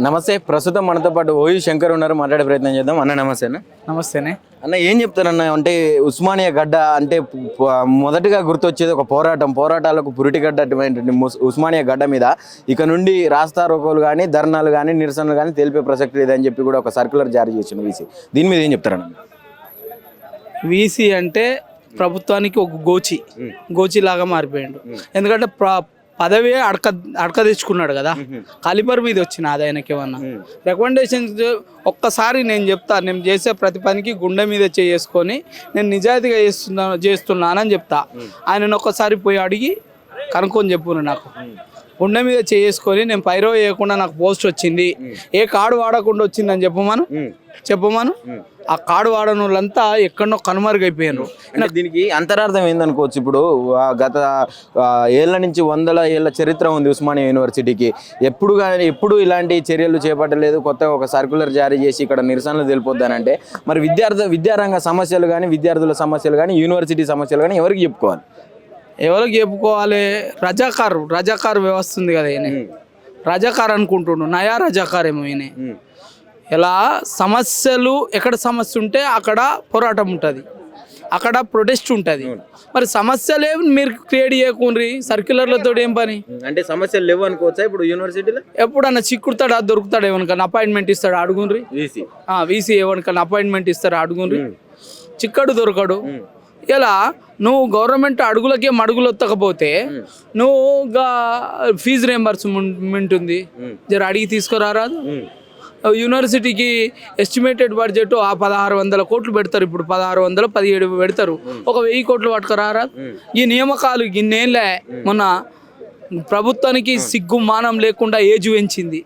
నమస్తే. ప్రస్తుతం మనతో పాటు ఓయి శంకర్ ఉన్నారు, మాట్లాడే ప్రయత్నం చేద్దాం. అన్న నమస్తే. అన్న నమస్తేనే. అన్న ఏం చెప్తారన్న? అంటే ఉస్మానియా గడ్డ అంటే మొదటగా గుర్తొచ్చేది ఒక పోరాటాలకు పురిటిగడ్డ అటువంటి ఉస్మానియా గడ్డ మీద ఇక నుండి రాస్తా రోకోలు కానీ ధర్నాలు కానీ నిరసనలు కానీ తెలిపే ప్రసక్తి లేదని చెప్పి కూడా ఒక సర్క్యులర్ జారీ చేసింది వీసీ. దీని మీద ఏం చెప్తారన్న? వీసీ అంటే ప్రభుత్వానికి ఒక గోచి లాగా మారిపోయాడు. ఎందుకంటే పదవి అడక తెచ్చుకున్నాడు కదా, కాలిబర్ మీద వచ్చిన అది ఆయనకి ఏమన్నా రికమెండేషన్స్. ఒక్కసారి నేను చెప్తా, నేను చేసే ప్రతి పనికి గుండె మీద చేసుకొని నేను నిజాయితీగా చేస్తున్నానని చెప్తా. ఆయనను ఒక్కసారి పోయి అడిగి కనుక్కొని చెప్పును. నాకు గుండె మీద చేసుకొని నేను పైరో వేయకుండా నాకు పోస్ట్ వచ్చింది, ఏ కార్డు వాడకుండా వచ్చిందని చెప్పమను. ఆ కార్డు వాడని వాళ్ళంతా ఎక్కడో కనుమరుగైపోయారు. దీనికి అంతరార్థం ఏందనుకోవచ్చు. ఇప్పుడు గత ఏళ్ళ నుంచి 100 ఏళ్ళ చరిత్ర ఉంది ఉస్మానియా యూనివర్సిటీకి. ఎప్పుడు ఇలాంటి చర్యలు చేపట్టలేదు. కొత్తగా ఒక సర్క్యులర్ జారీ చేసి ఇక్కడ నిరసనలు తెలిపొద్దానంటే మరి విద్యారంగ సమస్యలు కానీ, విద్యార్థుల సమస్యలు కానీ, యూనివర్సిటీ సమస్యలు కానీ ఎవరికి చెప్పుకోవాలి? రజాకార్ వ్యవస్థ ఉంది కదా, ఈయన రజాకార్ అనుకుంటుండు, నయా రజాకార్ ఏమో ఈయన. ఇలా సమస్యలు, ఎక్కడ సమస్య ఉంటే అక్కడ పోరాటం ఉంటుంది, అక్కడ ప్రొటెస్ట్ ఉంటుంది. మరి సమస్యలే మీరు క్రియేట్ చేయకుండ్రి సర్క్యులర్లతో ఏం పని? అంటే సమస్యలు లేవు అనుకోవచ్చా ఇప్పుడు యూనివర్సిటీలో? ఎప్పుడన్నా చిక్కుతాడా, దొరుకుతాడు, ఎవరికన్నా అపాయింట్మెంట్ ఇస్తాడు అడుగుండ్రి. వీసీ ఎవరికన్నా అపాయింట్మెంట్ ఇస్తాడు అడుగుండ్రి. చిక్కడు దొరకడు. ఇలా నువ్వు గవర్నమెంట్ అడుగులకే మడుగులు వత్తకపోతే నువ్వు ఫీజు రియంబర్స్మెంట్ ఉంది, జర అడిగి తీసుకురారాదు. యూనివర్సిటీకి ఎస్టిమేటెడ్ బడ్జెట్ 1600 కోట్లు పెడతారు. ఇప్పుడు 1617 పెడతారు. ఒక 1000 కోట్లు పట్టుకురారా. ఈ నియామకాలు ఇన్నేళ్ళే. మొన్న ప్రభుత్వానికి సిగ్గు మానం లేకుండా ఏజ్ పెంచింది.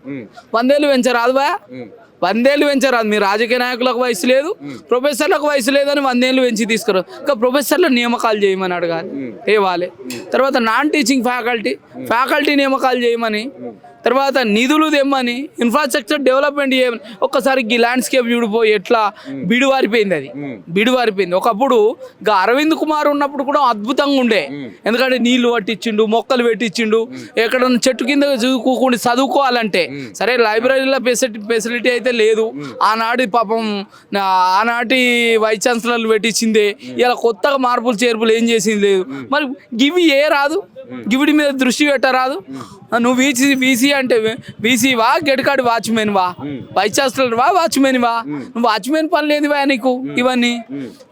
100 ఏళ్ళు పెంచరాదు బా, 100 ఏళ్ళు పెంచరాదు. మీ రాజకీయ నాయకులకు వయసు లేదు, ప్రొఫెసర్లకు వయసు లేదని 100 ఏళ్ళు పెంచి తీసుకురా. ఇంకా ప్రొఫెసర్లు నియామకాలు చేయమని అడగాలి, ఇవ్వాలి. తర్వాత నాన్ టీచింగ్ ఫ్యాకల్టీ నియామకాలు చేయమని, తర్వాత నిధులు తెమ్మని, ఇన్ఫ్రాస్ట్రక్చర్ డెవలప్మెంట్ చేయమని. ఒక్కసారి ఈ ల్యాండ్స్కేప్ చూడిపోయి ఎట్లా బిడివారిపోయింది. అది బిడివారిపోయింది. ఒకప్పుడు అరవింద్ కుమార్ ఉన్నప్పుడు కూడా అద్భుతంగా ఉండే. ఎందుకంటే నీళ్లు పట్టించిండు, మొక్కలు పెట్టించిండు. ఎక్కడన్నా చెట్టు కింద కూకుని చదువుకోవాలంటే సరే, లైబ్రరీలో ఫెసిలిటీ అయితే లేదు. ఆనాటి వైస్ ఛాన్సలర్లు పెట్టించిందే. ఇలా కొత్తగా మార్పులు చేర్పులు ఏం చేసింది లేదు. మరి గివి రాదు, గివిడి మీద దృష్టి పెట్టరాదు. నువ్వు వీసీ అంటే వీసీవా, గెడ్కాడి వాచ్మెన్ వా, వైస్ ఛాన్సలర్ వా, వాచ్మెన్ వా? నువ్వు వాచ్మెన్ పని లేనివా నీకు? ఇవన్నీ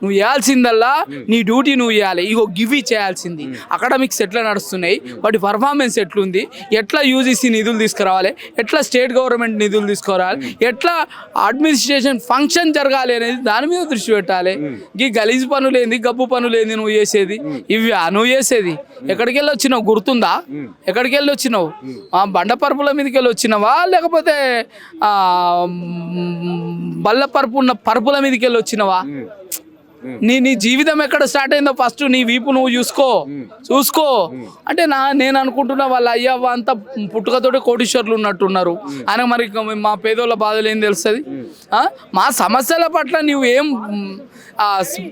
నువ్వు చేయాల్సిందల్లా నీ డ్యూటీ నువ్వు చేయాలి. ఇగో గివి చేయాల్సింది. అకాడమిక్స్ ఎట్లా నడుస్తున్నాయి, వాటి పర్ఫార్మెన్స్ ఎట్లుంది, ఎట్లా యూజీసీ నిధులు తీసుకురావాలి, ఎట్లా స్టేట్ గవర్నమెంట్ నిధులు తీసుకురావాలి, ఎట్లా అడ్మినిస్ట్రేషన్ ఫంక్షన్ జరగాలి అనేది దాని మీద దృష్టి పెట్టాలి. ఈ గలీజ్ పనులేంది, గబ్బు పనులేంది నువ్వు చేసేది? ఇవి నువ్వు చేసేది. ఎక్కడికి వెళ్ళి వచ్చినావు గుర్తుందా? ఎక్కడికి వెళ్ళి వచ్చినావు? బండపరుపుల మీదకి వెళ్ళి వచ్చినావా, లేకపోతే బల్ల పరుపు ఉన్న పరుపుల మీదకి వెళ్ళి వచ్చినావా? నీ జీవితం ఎక్కడ స్టార్ట్ అయిందో ఫస్ట్ నీ వీపు నువ్వు చూసుకో. అంటే నేను అనుకుంటున్నా వాళ్ళ అయ్యవ్వ అంతా పుట్టుకతోటి కోటీశ్వర్లు ఉన్నట్టున్నారు. ఆయన మరి మా పేదోళ్ళ బాధలు ఏం తెలుస్తుంది? మా సమస్యల పట్ల నువ్వు ఏం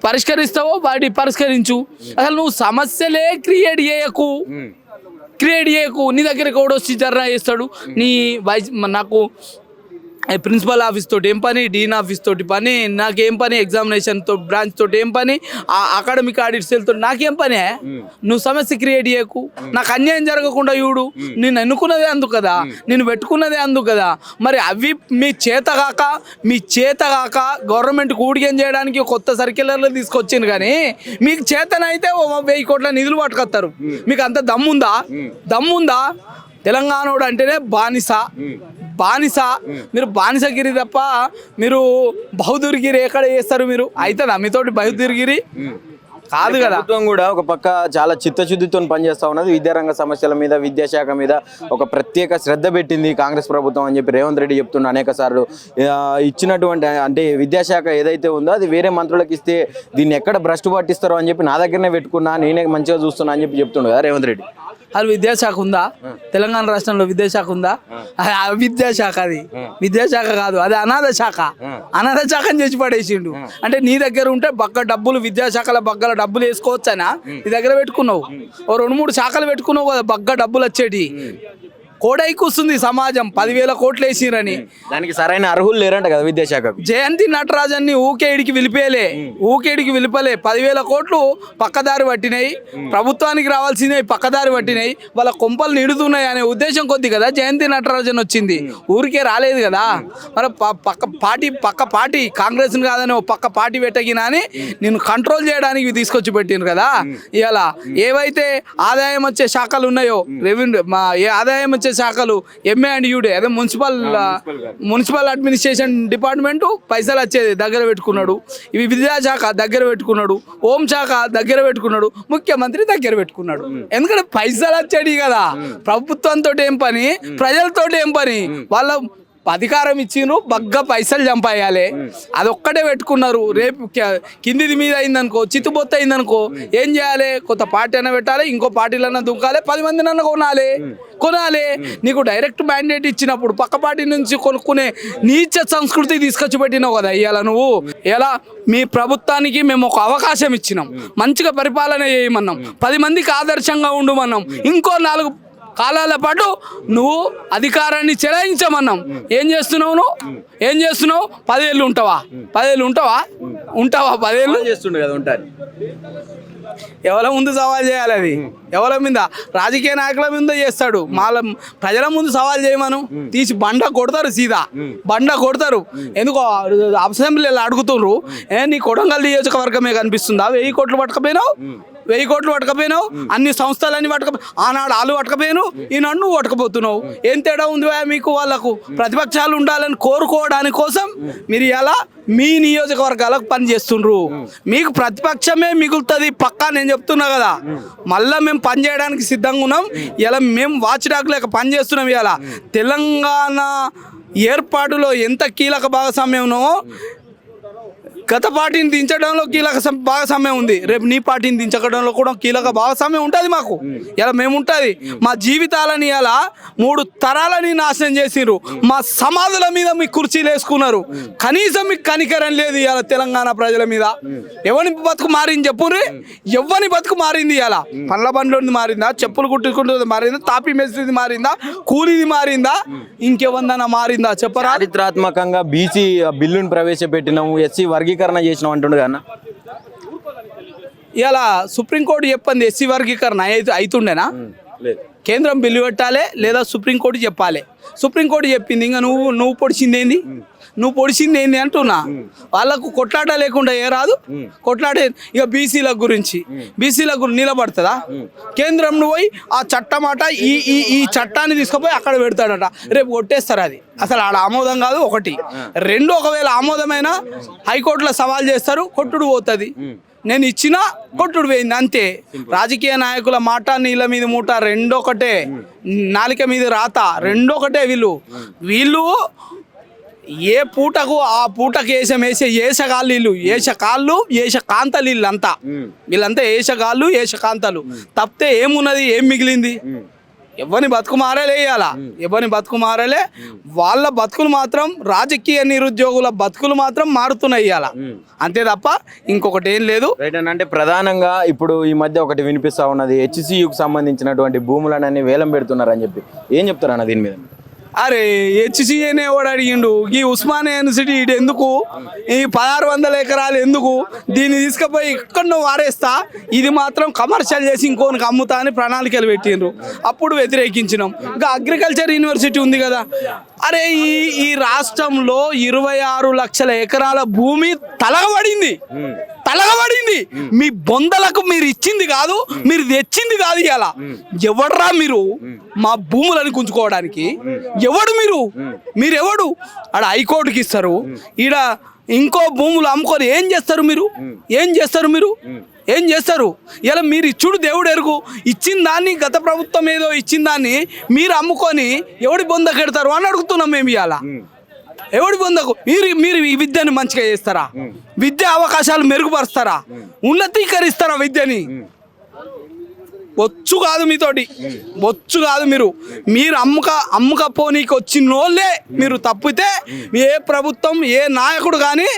పరిష్కరిస్తావో వాటి పరిష్కరించు. అసలు నువ్వు సమస్యలే క్రియేట్ చేయకు. నీ దగ్గరికి కూడా వచ్చి ధర్నా చేస్తాడు. నాకు ప్రిన్సిపల్ ఆఫీస్ తోటి ఏం పని, డీన్ ఆఫీస్ తోటి పని, నాకేం పని, ఎగ్జామినేషన్ బ్రాంచ్ తోటి ఏం పని, అకాడమిక్ ఆడిట్స్ తోటి నాకేం పని? నువ్వు సమస్య క్రియేట్ చేయకు. నాకు అన్యాయం జరగకుండా చూడు. నేను ఎన్నుకున్నదే అందుకు కదా, నేను పెట్టుకున్నదే అందుకు కదా. మరి అవి మీ చేతగాక గవర్నమెంట్ కూడికేం చేయడానికి కొత్త సర్క్యులర్లు తీసుకొచ్చింది. కానీ మీకు చేతనైతే 1000 కోట్ల నిధులు పట్టుకొస్తారు. మీకు అంత దమ్ముందా? తెలంగాణోడు అంటేనే బానిస. మీరు బానిసగిరి తప్ప మీరు బహుదూర్గిరి ఎక్కడ చేస్తారు? మీరు అవుతుందా మీతోటి బహుదూర్గిరి? కాదు కదా. ప్రభుత్వం కూడా ఒక పక్క చాలా చిత్తశుద్ధితో పనిచేస్తూ ఉన్నది. విద్యారంగ సమస్యల మీద, విద్యాశాఖ మీద ఒక ప్రత్యేక శ్రద్ధ పెట్టింది కాంగ్రెస్ ప్రభుత్వం అని చెప్పి రేవంత్ రెడ్డి చెప్తున్న అనేక సార్లు. ఇచ్చినటువంటి అంటే విద్యాశాఖ ఏదైతే ఉందో అది వేరే మంత్రులకు ఇస్తే దీన్ని ఎక్కడ భ్రష్టు పట్టిస్తారో అని చెప్పి నా దగ్గరనే పెట్టుకున్నా, నేనే మంచిగా చూస్తున్నా అని చెప్తుండు కదా రేవంత్ రెడ్డి. అది విద్యాశాఖ ఉందా? తెలంగాణ రాష్ట్రంలో విద్యాశాఖ ఉందా? విద్యాశాఖ అది విద్యాశాఖ కాదు, అది అనాథ శాఖ. అనాథ శాఖని చేసి పడేసిండు. అంటే నీ దగ్గర ఉంటే బగ్గ డబ్బులు, విద్యాశాఖల బగ్గల డబ్బులు వేసుకోవచ్చనా? నీ దగ్గర పెట్టుకున్నావు, ఓ 2-3 శాఖలు పెట్టుకున్నావు కదా బగ్గ డబ్బులు వచ్చేటి. కోడై కూస్తుంది సమాజం 10,000 కోట్లు వేసిరని. దానికి సరైన అర్హులు లేరంట కదా విద్యాశాఖకు. జయంతి నటరాజన్ని ఊకేడికి విలిపేలే, ఊకేడికి విలిపలే. 10,000 కోట్లు పక్కదారి పట్టినాయి, ప్రభుత్వానికి రావాల్సినవి పక్కదారి పట్టినాయి, వాళ్ళ కొంపలు నిడుతున్నాయి అనే ఉద్దేశం కొద్ది కదా జయంతి నటరాజన్ వచ్చింది, ఊరికే రాలేదు కదా. మరి పక్క పార్టీ కాంగ్రెస్ కాదని ఓ పక్క పార్టీ పెట్టగినా అని నేను కంట్రోల్ చేయడానికి తీసుకొచ్చి పెట్టిండ్రు కదా. ఇలా ఏవైతే ఆదాయం వచ్చే శాఖలు ఉన్నాయో రెవెన్యూ ఏ ఆదాయం వచ్చే శాఖలు MA&UD అదే మున్సిపల్ అడ్మినిస్ట్రేషన్ డిపార్ట్మెంటు పైసలు వచ్చేది దగ్గర పెట్టుకున్నాడు, ఇవి విద్యాశాఖ దగ్గర పెట్టుకున్నాడు, హోం శాఖ దగ్గర పెట్టుకున్నాడు, ముఖ్యమంత్రి దగ్గర పెట్టుకున్నాడు. ఎందుకంటే పైసలు వచ్చేది కదా, ప్రభుత్వంతో ఏం పని, ప్రజలతో ఏం పని, వాళ్ళ అధికారం ఇచ్చిండ్రు బగ్గా పైసలు చంపేయాలి, అదొక్కటే పెట్టుకున్నారు. రేపు కిందిది మీద అయిందనుకో, చిత్తుబొత్తు అయిందనుకో ఏం చేయాలి, కొత్త పార్టీ అయినా పెట్టాలి, ఇంకో పార్టీలన్నా దుంకాలి, 10 మందినన్నా కొనాలి. నీకు డైరెక్ట్ మ్యాండేట్ ఇచ్చినప్పుడు పక్క పార్టీ నుంచి కొనుక్కునే నీచ సంస్కృతి తీసుకొచ్చి పెట్టినావు కదా. ఇవాళ నువ్వు ఎలా మీ ప్రభుత్వానికి మేము ఒక అవకాశం ఇచ్చినాం, మంచిగా పరిపాలన చేయమన్నాం, 10 మందికి ఆదర్శంగా ఉండమన్నాం, ఇంకో 4 కాలాల పాటు నువ్వు అధికారాన్ని చెలాయించమన్నాం. ఏం చేస్తున్నావు నువ్వు? 10 ఏళ్ళు ఉంటావా? 10 ఏళ్ళు చేస్తుండే కదా ఉంటారు. ఎవరి ముందు సవాల్ చేయాలి? అది ఎవరి మీద? రాజకీయ నాయకుల మీద చేస్తాడు. ప్రజల ముందు సవాల్ చేయమను, తీసి బండ కొడతారు, సీదా బండ కొడతారు. ఎందుకో అసెంబ్లీలో అడుగుతుండ్రు, నీ కొడంగల్ నియోజకవర్గమే కనిపిస్తుందా? 1000 కోట్లు పట్టుకపోయినావు, 1000 కోట్లు పట్టుకపోయినావు, అన్ని సంస్థలన్నీ ఆనాడు వాళ్ళు పట్టుకపోయాను, ఈనాడు నువ్వు పట్టుకపోతున్నావు. ఏం తేడా ఉంది మీకు? వాళ్ళకు ప్రతిపక్షాలు ఉండాలని కోరుకోవడానికి కోసం మీరు ఎలా మీ నియోజకవర్గాలకు పని చేస్తుండ్రు. మీకు ప్రతిపక్షమే మిగులుతుంది పక్కా, నేను చెప్తున్నా కదా. మళ్ళీ మేము పని చేయడానికి సిద్ధంగా ఉన్నాం. ఇలా మేము వాచ్ డాగ్ లేక పని చేస్తున్నాం. ఇలా తెలంగాణ ఏర్పాటులో ఎంత కీలక భాగస్వామ్యం ఉన్నామో గత పార్టీని దించడంలో కీలక భాగస్వామ్యం ఉంది, రేపు నీ పార్టీని దించడంలో కూడా కీలక భాగస్వామ్యం ఉంటుంది మాకు. ఇలా మేము ఉంటుంది. మా జీవితాలని ఇలా 3 తరాలని నాశనం చేసిర్రు, మా సమాధుల మీద మీ కుర్చీలు వేసుకున్నారు, కనీసం మీకు కనికరం లేదు ఇలా తెలంగాణ ప్రజల మీద. ఎవరిని బతుకు మారింది చెప్పుర్రి? ఎవరిని బతుకు మారింది? ఇలా పండ్ల బండ్లోది మారిందా, చెప్పులు కుట్టుకుంటుంది మారిందా, తాపీ మేస్త్రిది మారిందా, కూలీది మారిందా, ఇంకెవరిదైనా మారిందా చెప్పరా? చారిత్రాత్మకంగా బీసీ బిల్లును ప్రవేశపెట్టినాము, ఎస్సీ వర్గీకరణ చేసినాం అంటుండే కదా. ఇలా సుప్రీంకోర్టు చెప్పింది ఎస్సీ వర్గీకరణ అవుతుండేనా? కేంద్రం బిల్లు పెట్టాలి లేదా సుప్రీంకోర్టు చెప్పాలి. సుప్రీంకోర్టు చెప్పింది, ఇంకా నువ్వు పొడిచింది ఏంది అంటున్నా. వాళ్ళకు కొట్లాట లేకుండా ఏ రాదు కొట్లాడే. ఇక బీసీల గురించి నిలబడుతుందా? కేంద్రం నువ్వు పోయి ఆ చట్టమాట ఈ చట్టాన్ని తీసుకుపోయి అక్కడ పెడతాడట, రేపు కొట్టేస్తారు. అది అసలు ఆడ ఆమోదం కాదు. 1 2 ఒకవేళ ఆమోదమైనా హైకోర్టులో సవాల్ చేస్తారు, కొట్టుడు పోతుంది. నేను ఇచ్చిన కొట్టుడు పోయింది అంతే. రాజకీయ నాయకుల మాట నీళ్ళ మీద మూట రెండొకటే, నాలిక మీద రాత రెండొకటే. వీళ్ళు ఏ పూటకు ఆ పూటకు వేసే ఏషగాళ్ళు, వీళ్ళు ఏషకాంతలు, వీళ్ళంతా ఏషగాళ్ళు ఏషకాంతలు. తప్పితే ఏమున్నది? ఏం మిగిలింది? ఎవరిని బతుకు మారలే. ఎవరిని బతుకు మారలే. వాళ్ళ బతుకులు మాత్రం, రాజకీయ నిరుద్యోగుల బతుకులు మాత్రం మారుతున్నాయి ఇవాళ, అంతే తప్ప ఇంకొకటి ఏం లేదు. అంటే ప్రధానంగా ఇప్పుడు ఈ మధ్య ఒకటి వినిపిస్తా ఉన్నది, HCUకు సంబంధించినటువంటి భూములన్నీ వేలం పెడుతున్నారని చెప్పి. ఏం చెప్తారు అన్న దీని మీద? అరే HCAనే వాడు అడిగిండు, ఈ ఉస్మానియా యూనివర్సిటీ ఇటు ఎందుకు, ఈ 1600 ఎకరాలు ఎందుకు, దీన్ని తీసుకుపోయి ఎక్కడో వారేస్తా, ఇది మాత్రం కమర్షియల్ చేసి ఇంకోనికి అమ్ముతా అని ప్రణాళికలు పెట్టిండ్రు. అప్పుడు వ్యతిరేకించినాం. ఇంకా అగ్రికల్చర్ యూనివర్సిటీ ఉంది కదా. అరే ఈ రాష్ట్రంలో 26 లక్షల ఎకరాల భూమి తలగబడింది. మీ బొందలకు మీరు ఇచ్చింది కాదు, మీరు తెచ్చింది కాదు. ఇవాళ ఎవడ్రా మీరు మా భూములను గుంజుకోవడానికి? ఎవడు మీరెవడు? ఆడ హైకోర్టుకి ఇస్తారు, ఈడ ఇంకో భూములు అమ్ముకొని ఏం చేస్తారు మీరు? ఇలా మీరు ఇచ్చుడు దేవుడు ఎరుగు. ఇచ్చిన దాన్ని, గత ప్రభుత్వం ఏదో ఇచ్చిన దాన్ని మీరు అమ్ముకొని ఎవడి బొందకెడతారు అని అడుగుతున్నాం మేము. ఇవాళ ఎవడి బొందకు మీరు ఈ విద్యను మంచిగా చేస్తారా? విద్యా అవకాశాలు మెరుగుపరుస్తారా? ఉన్నతీకరిస్తారా విద్యని? బొచ్చు కాదు మీతోటి, బొచ్చు కాదు. మీరు అమ్ముకపోనీకి వచ్చిన వాళ్ళే మీరు తప్పితే ఏ ప్రభుత్వం, ఏ నాయకుడు కానీ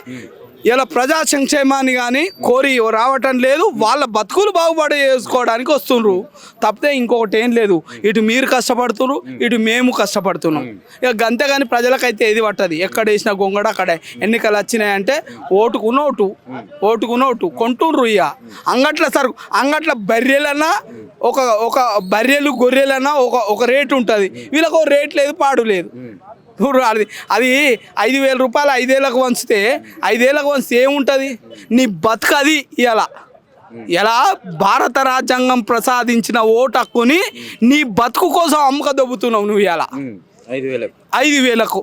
ఇలా ప్రజా సంక్షేమాన్ని కానీ కోరి రావటం లేదు. వాళ్ళ బతుకులు బాగుపడి చేసుకోవడానికి వస్తుండ్రు తప్పితే ఇంకొకటి ఏం లేదు. ఇటు మీరు కష్టపడుతున్నారు, ఇటు మేము కష్టపడుతున్నాం. ఇక అంతేగాని ప్రజలకైతే ఏది పట్టది. ఎక్కడ వేసిన గొంగడ అక్కడే. ఎన్నికలు వచ్చినాయంటే ఓటుకు నోటు కొంటుండ్రు. ఇక అంగట్ల సరుకు, అంగట్ల బర్రెలన్నా ఒక బర్రెలు గొర్రెలన్నా ఒక రేటు ఉంటుంది. వీళ్ళకి ఒక రేట్ లేదు, పాడు లేదు. చూడు అది 5,000 రూపాయలు 5 ఏళ్ళకు వంచితే 5 ఏళ్ళకు వంచితే ఏముంటుంది నీ బతుకు. అది ఇలా భారత రాజ్యాంగం ప్రసాదించిన ఓటు హక్కుని నీ బతుకు కోసం అమ్మక దొబ్బుతున్నావు నువ్వు. ఇలా 5,000కు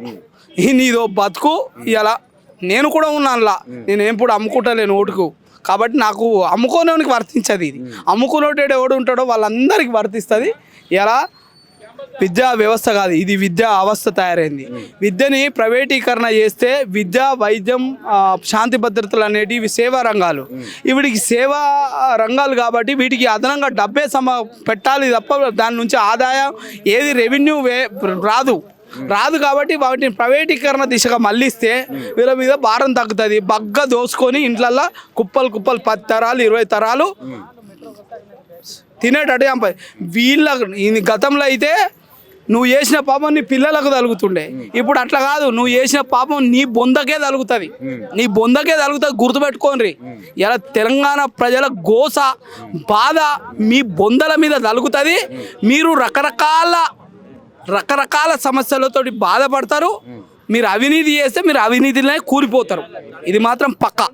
నీదో బతుకు. ఇలా నేను కూడా ఉన్నానులా, నేను ఎప్పుడు అమ్ముకుంటలేను ఓటుకు. కాబట్టి నాకు అమ్ముకోనోనికి వర్తించదు. ఇది అమ్ముకునేటోడు ఎవడు ఉంటాడో వాళ్ళందరికీ వర్తిస్తుంది. ఇలా విద్యా వ్యవస్థ కాదు, ఇది విద్యా అవస్థ తయారైంది. విద్యని ప్రైవేటీకరణ చేస్తే విద్య, వైద్యం, శాంతి భద్రతలు అనేటివి ఇవి సేవా రంగాలు. వీటికి సేవా రంగాలు కాబట్టి వీటికి అదనంగా డబ్బే పెట్టాలి తప్ప దాని నుంచి ఆదాయం ఏది రెవెన్యూ రాదు. కాబట్టి వాటిని ప్రైవేటీకరణ దిశగా మళ్ళిస్తే వీళ్ళ మీద భారం తగ్గుతుంది. బగ్గ దోసుకొని ఇంట్లల్లో కుప్పలు 10 తరాలు 20 తరాలు తినేటట్టు చంపాయి. గతంలో అయితే నువ్వు చేసిన పాపం నీ పిల్లలకు తలుగుతుండే. ఇప్పుడు అట్లా కాదు, నువ్వు చేసిన పాపం నీ బొందకే తలుగుతుంది. గుర్తుపెట్టుకోండి. ఇలా తెలంగాణ ప్రజల గోస బాధ మీ బొందల మీద తలుగుతుంది. మీరు రకరకాల సమస్యలతోటి బాధపడతారు. మీరు అవినీతి చేస్తే మీరు అవినీతిలోనే కూలిపోతారు. ఇది మాత్రం పక్కా.